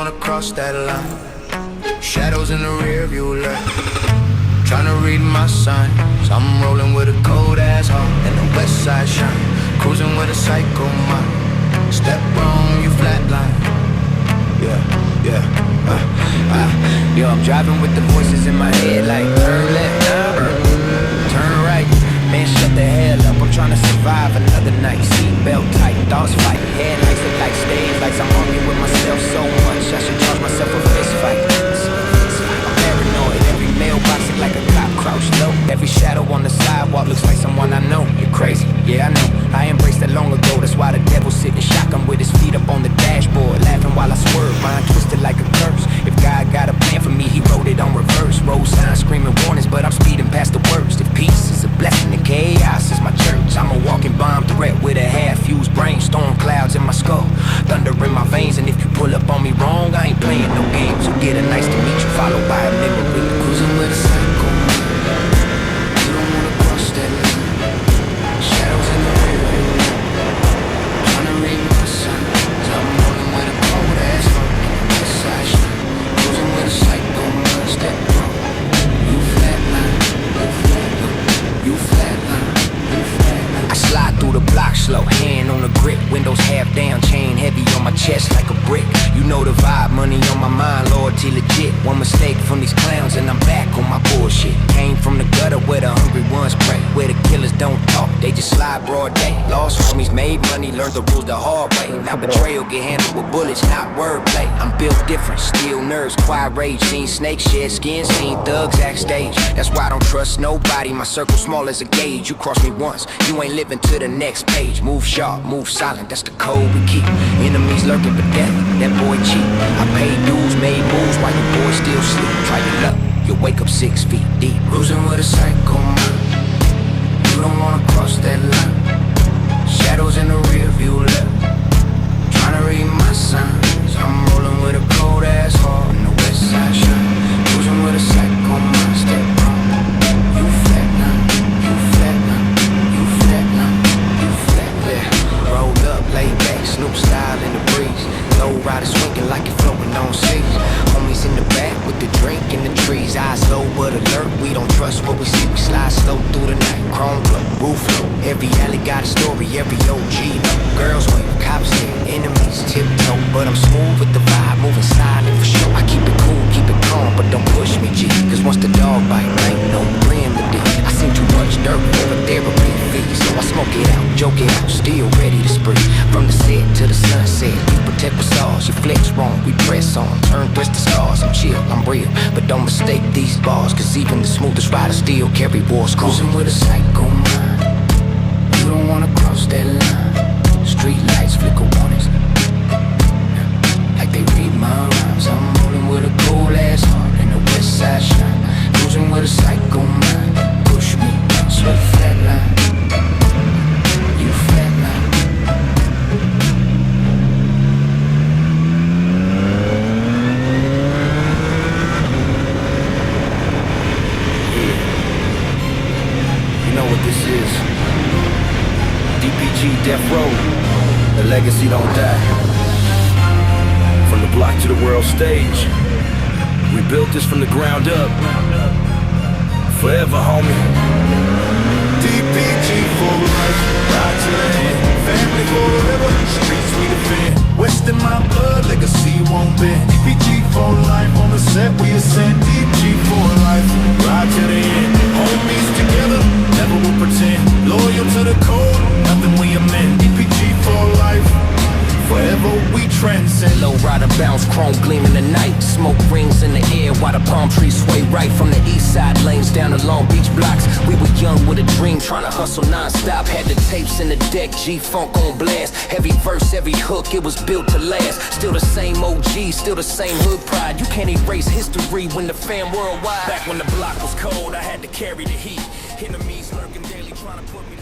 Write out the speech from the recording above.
wanna cross that line. Shadows in the rear view left, tryna read my signs. I'm rolling with a cold ass heart and the west side shine. Cruising with a psycho mind. Step wrong, you flatline. Yo, I'm driving with the voices in my head like turn left, turn right. Man, shut the hell up, I'm tryna survive another night. Seatbelt tight, thoughts fight. Headlights look like stage lights. I'm arguing with myself so much I should charge myself a fist fight. I'm paranoid, every mailbox look like a cop crouched low. Every shadow on the sidewalk looks like someone I know. You're crazy, yeah I know, I embraced that long ago. That's why the devil sitting shotgun with his feet up on the dashboard, laughing while I swerve, mind twisted like a curse. If God got a plan for me, he wrote it on reverse. Road signs screaming warnings, but I'm speeding past the worst. If peace is a blessing and chaos is my church, I'm a walking bomb threat with a half-fused brain. Storm clouds in my skull, thunder in my veins. And if you pull up on me wrong, I ain't playing no games. You get a nice to meet you, followed by a memory. Cruising with a psycho mind. You don't wanna cross that line. Shadows in the rear view, tryna read my signs. I'm rolling with a cold ass heart and the west side shine. Cruising with a psycho mind. Step wrong, you flatline, you flatline, you flatline. I slide through the block slow, hand on the grip, windows half down, chain heavy on my chest like a brick. You know the vibe, money on my mind, loyalty legit. One mistake from these clowns and I'm back on my bullshit. Came from the gutter where the hungry ones pray, where the killers don't talk, they just slide broad day. Lost homies, made money, learned the rules the hard way. Now betrayal get handled with bullets, not wordplay. I'm built different, steel nerves, quiet rage. Seen snakes shed skin, seen thugs act stage. That's why I don't trust nobody, my circle small as a gauge. You cross me once, you ain't living to the next page. Move sharp, move silent, that's the code we keep. Enemies lurking for death, that boy cheap. I paid dues, made moves while you boys still sleep. Try your luck, you'll wake up 6 feet deep. Cruising with a psycho mind. You don't wanna cross that line. Shadows in the rear view left, tryna read my signs. I'm rolling with a cold ass heart and the west side shine. Cruising with a psycho mind. Step wrong, you flatline, you flatline, you flatline, you flatline. Yeah, rolled up, laid back, Snoop style in the breeze. Low riders swinging like you're floating on seas. Homies in the back with the drink in the trees. Eyes low but alert, we don't trust what we see. We slide slow through the night, chrome glow, roof low. Every alley got a story, every OG know. Girls wave, cops there, enemies tiptoe. But I'm smooth with the vibe, moving silent for sure. I keep it cool, keep it calm, but don't push me, G. Cause once the dog bite, ain't no remedy. I seen too much dirt for a therapy fee. So I smoke it out, joke it out, still ready to spree. From the set to the sunset, we protect what's ours. You flex wrong, we press on, turn twist the scars. I'm chill, I'm real, but don't mistake these bars. Cause even the smoothest riders still carry war scars. Cruising with a psycho mind. You don't wanna cross that line. Street lights flicker warnings, like they read my rhymes. I'm rolling with a cold ass heart and the west side shine. Cruising with a psycho mind. Push me, sweat flatline, you flatline. You know what this is. DPG Death Row. The legacy don't die. From the block to the world stage, we built this from the ground up. Forever, homie. DPG for life, ride to the end. Family forever, streets we defend. West in my blood, legacy won't bend. DPG for life, on the set we ascend. DPG for life, ride to the end. Homies together, never will pretend. Loyal to the code, nothing we amend. DPG for life, forever we transcend. Low rider bounce, chrome gleam in the night. Smoke rings in the air while the palm trees sway right. From the east side lanes down the Long Beach blocks. We were young with a dream, trying to hustle non-stop. Had the tapes in the deck, G-Funk on blast. Heavy verse, every hook, it was built to last. Still the same OG, still the same hood pride. You can't erase history when the fam worldwide. Back when the block was cold, I had to carry the heat. Enemies lurking daily, trying to put me